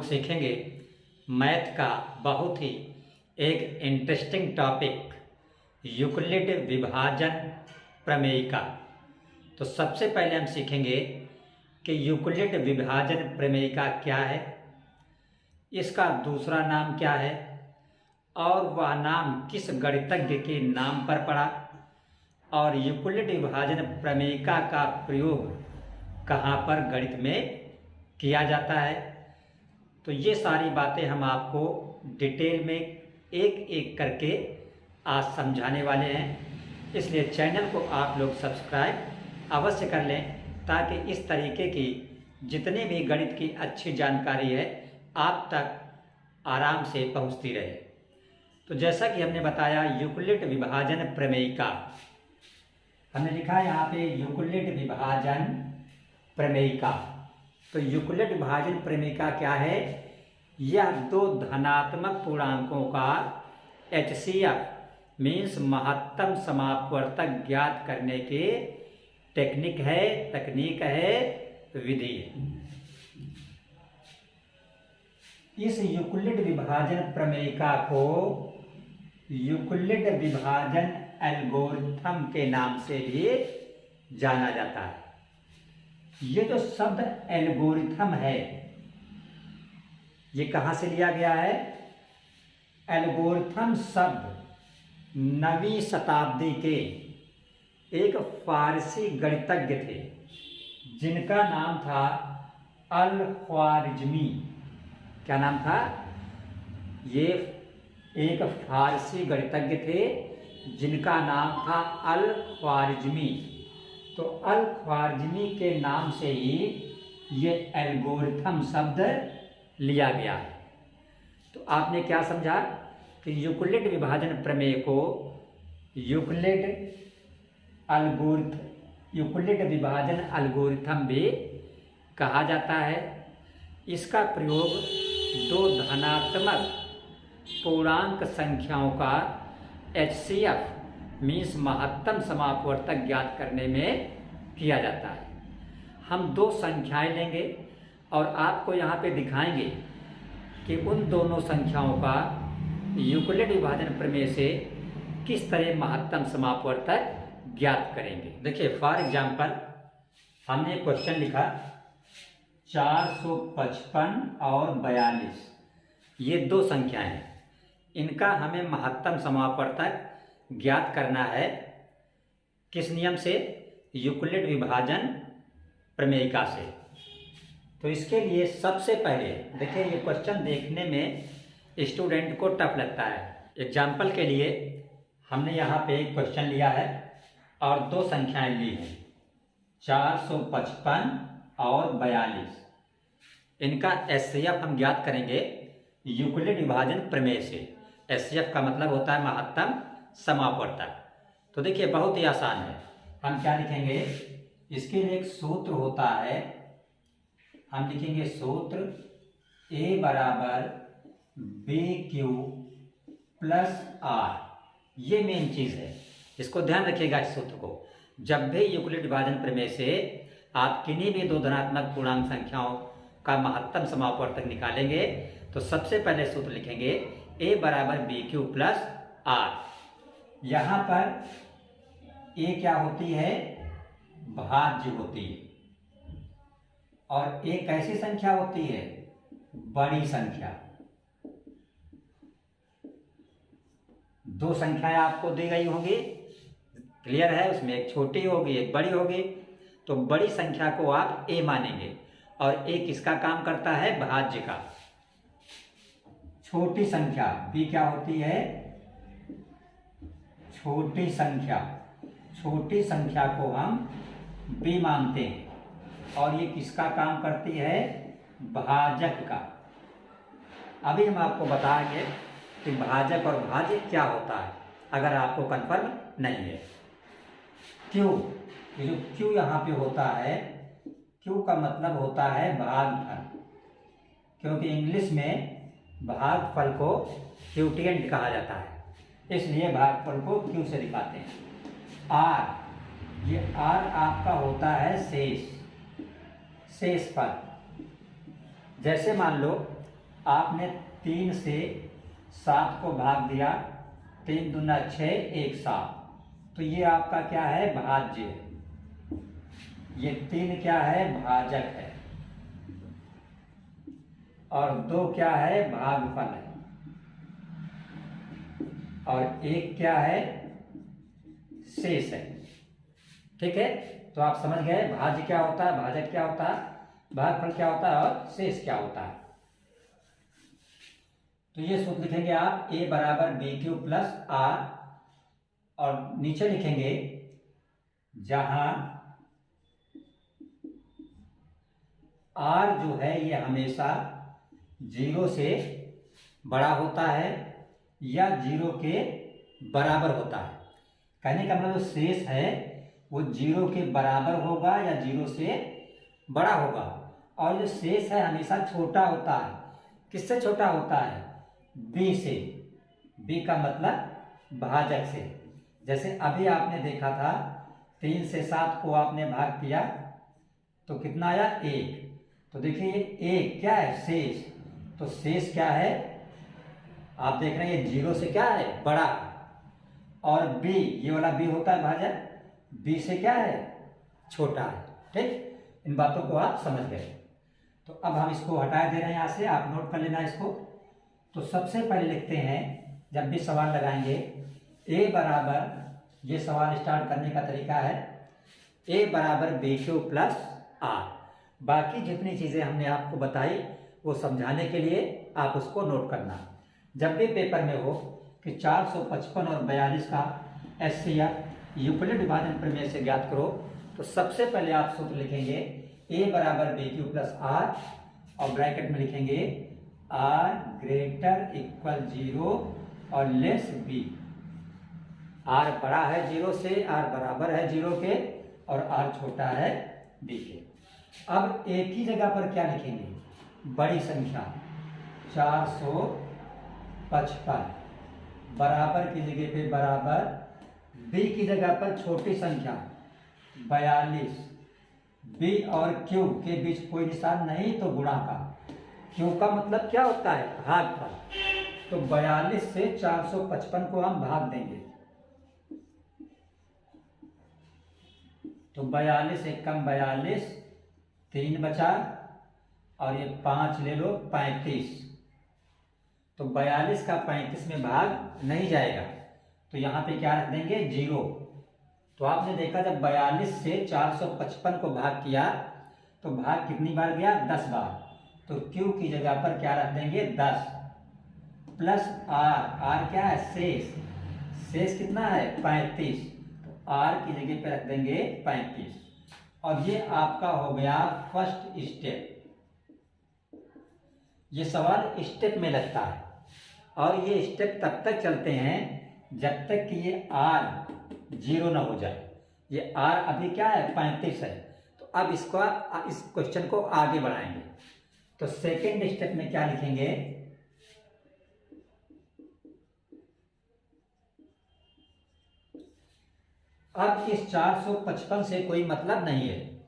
लोग सीखेंगे मैथ का बहुत ही एक इंटरेस्टिंग टॉपिक यूक्लिड विभाजन प्रमेयिका। तो सबसे पहले हम सीखेंगे कि यूक्लिड विभाजन प्रमेयिका क्या है, इसका दूसरा नाम क्या है और वह नाम किस गणितज्ञ के नाम पर पड़ा और यूक्लिड विभाजन प्रमेयिका का प्रयोग कहाँ पर गणित में किया जाता है। तो ये सारी बातें हम आपको डिटेल में एक एक करके आज समझाने वाले हैं, इसलिए चैनल को आप लोग सब्सक्राइब अवश्य कर लें ताकि इस तरीके की जितने भी गणित की अच्छी जानकारी है आप तक आराम से पहुंचती रहे। तो जैसा कि हमने बताया यूक्लिड विभाजन प्रमेयिका, हमने लिखा है यहाँ पे यूक्लिड विभाजन प्रमेयिका। तो यूक्लिड विभाजन प्रमेयिका क्या है? यह दो धनात्मक पूर्णांकों का HCF मीन्स महत्तम समापवर्तक ज्ञात करने के तकनीक है, विधि है। इस यूक्लिड विभाजन प्रमेयिका को यूक्लिड विभाजन एल्गोरिथम के नाम से भी जाना जाता है। ये जो शब्द एल्गोरिथम है ये कहाँ से लिया गया है? एल्गोरिथम शब्द 9वीं शताब्दी के एक फारसी गणितज्ञ थे जिनका नाम था अल-ख्वारिज़मी। क्या नाम था? ये एक फारसी गणितज्ञ थे जिनका नाम था अल-ख्वारिज़मी। तो अल-ख्वारिज़मी के नाम से ही ये एल्गोरिथम शब्द लिया गया है। तो आपने क्या समझा कि यूक्लिड विभाजन प्रमेय को यूक्लिड विभाजन एल्गोरिथम भी कहा जाता है। इसका प्रयोग दो धनात्मक पूर्णांक संख्याओं का HCF मीन्स महत्तम समापवर्तक ज्ञात करने में किया जाता है। हम दो संख्याएं लेंगे और आपको यहाँ पे दिखाएंगे कि उन दोनों संख्याओं का यूक्लिड विभाजन प्रमेय से किस तरह महत्तम समापवर्तक ज्ञात करेंगे। देखिए फॉर एग्जाम्पल हमने क्वेश्चन लिखा 455 और 42, ये दो संख्याएं हैं, इनका हमें महत्तम समापवर्तक ज्ञात करना है। किस नियम से? यूक्लिड विभाजन प्रमेयिका से। तो इसके लिए सबसे पहले देखिए ये क्वेश्चन देखने में स्टूडेंट को टफ लगता है। एग्जाम्पल के लिए हमने यहाँ पे एक क्वेश्चन लिया है और दो संख्याएं ली हैं 455 और 42। इनका HCF हम ज्ञात करेंगे यूक्लिड विभाजन प्रमेय से। HCF का मतलब होता है महत्तम समापवर्तक। तो देखिए बहुत ही आसान है। हम क्या लिखेंगे? इसके लिए एक सूत्र होता है, हम लिखेंगे सूत्र A बराबर BQ प्लस R। ये मेन चीज़ है, इसको ध्यान रखिएगा इस सूत्र को। जब भी यूक्लिड विभाजन प्रमेय से आप किन्हीं भी दो धनात्मक पूर्णांक संख्याओं का महत्तम समापवर्तक निकालेंगे तो सबसे पहले सूत्र लिखेंगे A बराबर BQ प्लस R। यहाँ पर A क्या होती है? भाज्य होती है और एक ऐसी संख्या होती है बड़ी संख्या। दो संख्याएं आपको दी गई होंगी, क्लियर है? उसमें एक छोटी होगी एक बड़ी होगी। तो बड़ी संख्या को आप A मानेंगे और A किसका काम करता है? भाज्य का। छोटी संख्या B क्या होती है? छोटी संख्या। छोटी संख्या को हम B मानते हैं और ये किसका काम करती है? भाजक का। अभी हम आपको बताएंगे कि भाजक और भाज्य क्या होता है अगर आपको कन्फर्म नहीं है। क्यू, ये जो क्यू यहाँ पे होता है, क्यू का मतलब होता है भागफल, क्योंकि इंग्लिश में भागफल को क्यूटिएंट कहा जाता है, इसलिए भागफल को क्यू से दिखाते हैं। आर, ये आर आपका होता है शेष फल। जैसे मान लो आपने 3 से 7 को भाग दिया, 3 दूना 6, 1 7, तो ये आपका क्या है, भाज्य है। ये 3 क्या है, भाजक है, और 2 क्या है, भागफल है, और 1 क्या है, शेष है। ठीक है, तो आप समझ गए भाज्य क्या होता है, भाजक क्या होता है, भागफल क्या होता है, और शेष क्या होता है। तो ये सूत्र लिखेंगे आप a बराबर बी क्यू प्लस आर, और नीचे लिखेंगे जहां r जो है ये हमेशा 0 से बड़ा होता है या 0 के बराबर होता है। कहने का मतलब जो शेष है वो 0 के बराबर होगा या 0 से बड़ा होगा, और जो शेष है हमेशा छोटा होता है। किससे छोटा होता है, b से। b का मतलब भाजक से। जैसे अभी आपने देखा था 3 से 7 को आपने भाग किया तो कितना आया, 1। तो देखिए ये 1 क्या है, शेष। तो शेष क्या है, आप देख रहे हैं ये 0 से क्या है, बड़ा, और b, ये वाला b होता है भाजक, b से क्या है, छोटा है। ठीक, इन बातों को आप समझ गए। तो अब हम इसको हटा दे रहे हैं यहाँ से, आप नोट कर लेना इसको। तो सबसे पहले लिखते हैं, जब भी सवाल लगाएंगे a बराबर, ये सवाल स्टार्ट करने का तरीका है, a बराबर बी क्यू प्लस आर। बाकी जितनी चीज़ें हमने आपको बताई वो समझाने के लिए आप उसको नोट करना। जब भी पेपर में हो कि 455 और 42 का एचसीएफ यूक्लिड विभाजन प्रमेय से ज्ञात करो, तो सबसे पहले आप सूत्र लिखेंगे a बराबर बी क्यू प्लस आर, और ब्रैकेट में लिखेंगे r ग्रेटर इक्वल 0 और लेस b। r बड़ा है 0 से, r बराबर है 0 के, और r छोटा है b के। अब एक ही जगह पर क्या लिखेंगे, बड़ी संख्या 455, बराबर की जगह पे बराबर, b की जगह पर छोटी संख्या 42, b और q के बीच कोई निशान नहीं तो गुणा का, q का मतलब क्या होता है, भागफल। तो 42 से 455 को हम भाग देंगे, तो 42 एक कम 42, 3 बचा, और ये 5 ले लो 35। तो 42 का 35 में भाग नहीं जाएगा, तो यहाँ पे क्या रख देंगे, 0। तो आपने देखा जब 42 से 455 को भाग किया तो भाग कितनी बार गया, 10 बार। तो q की जगह पर क्या रख देंगे, 10 प्लस r क्या है, शेष। शेष कितना है, 35। तो r की जगह पे रख देंगे 35, और ये आपका हो गया फर्स्ट स्टेप। ये सवाल स्टेप में लगता है, और ये स्टेप तब तक चलते हैं जब तक कि ये r 0 ना हो जाए। ये r अभी क्या है, 35 है। तो अब इस क्वेश्चन को आगे बढ़ाएंगे। तो सेकेंड स्टेप में क्या लिखेंगे, अब इस 455 से कोई मतलब नहीं है,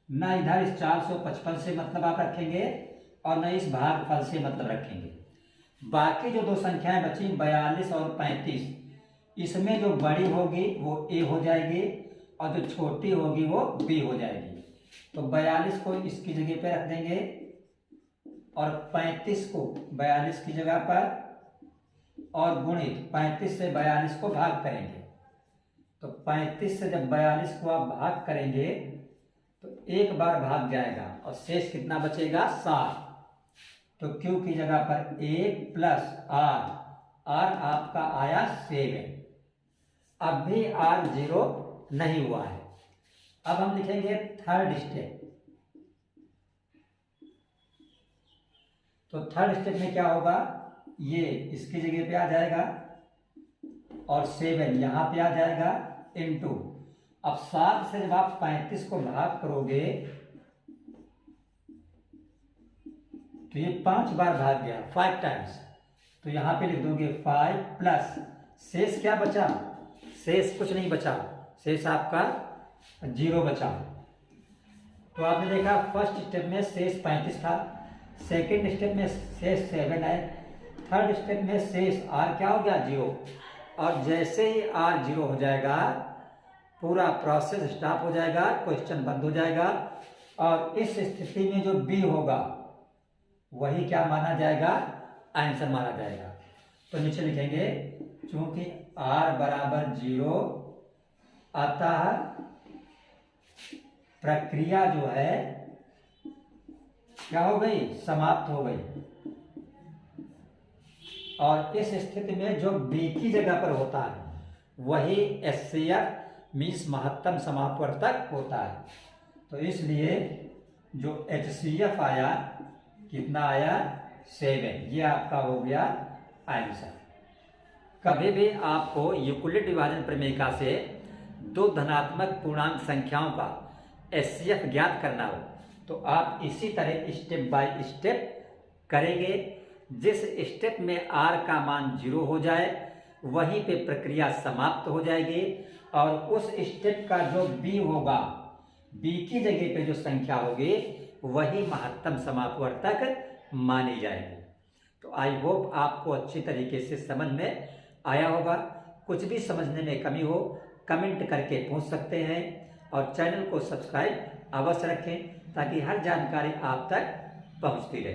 ना इधर इस 455 से मतलब आप रखेंगे और न इस भागफल से मतलब रखेंगे। बाकी जो दो संख्याएं बची 42 और 35, इसमें जो बड़ी होगी वो a हो जाएगी और जो छोटी होगी वो b हो जाएगी। तो 42 को इसकी जगह पे रख देंगे और 35 को 42 की जगह पर, और गुणित 35 से 42 को भाग करेंगे। तो 35 से जब 42 को आप भाग करेंगे तो एक बार भाग जाएगा और शेष कितना बचेगा, 7। तो q की जगह पर 1 प्लस r आपका आया 7। अब भी r 0 नहीं हुआ है। अब हम लिखेंगे थर्ड स्टेप। तो थर्ड स्टेप में क्या होगा, ये इसकी जगह पे आ जाएगा और 7 यहाँ पे आ जाएगा इनटू। अब 7 से जब आप 35 को भाग करोगे तो ये 5 बार भाग गया, 5 टाइम्स। तो यहाँ पे लिख दोगे 5 प्लस शेष क्या बचा, शेष कुछ नहीं बचा, शेष आपका 0 बचा। तो आपने देखा फर्स्ट स्टेप में शेष 35 था, सेकेंड स्टेप में शेष 7 है, थर्ड स्टेप में शेष r क्या हो गया 0। और जैसे ही r 0 हो जाएगा पूरा प्रोसेस स्टॉप हो जाएगा, क्वेश्चन बंद हो जाएगा और इस स्थिति में जो b होगा वही क्या माना जाएगा, आंसर माना जाएगा। तो नीचे लिखेंगे चूंकि r बराबर 0 अतः प्रक्रिया जो है क्या हो गई, समाप्त हो गई। और इस स्थिति में जो b की जगह पर होता है वही HCF मीन्स महत्तम समापवर्तक होता है। तो इसलिए जो HCF आया कितना आया 7, ये आपका हो गया आंसर। कभी भी आपको यूक्लिड विभाजन प्रमेयिका से दो धनात्मक पूर्णांक संख्याओं का HCF ज्ञात करना हो तो आप इसी तरह स्टेप बाय स्टेप करेंगे। जिस स्टेप में r का मान 0 हो जाए वहीं पे प्रक्रिया समाप्त हो जाएगी और उस स्टेप का जो b होगा, b की जगह पे जो संख्या होगी वही महत्तम समापवर्तक मानी जाएगी। तो आई होप आपको अच्छी तरीके से समझ में आया होगा। कुछ भी समझने में कमी हो कमेंट करके पूछ सकते हैं और चैनल को सब्सक्राइब अवश्य रखें ताकि हर जानकारी आप तक पहुंचती रहे।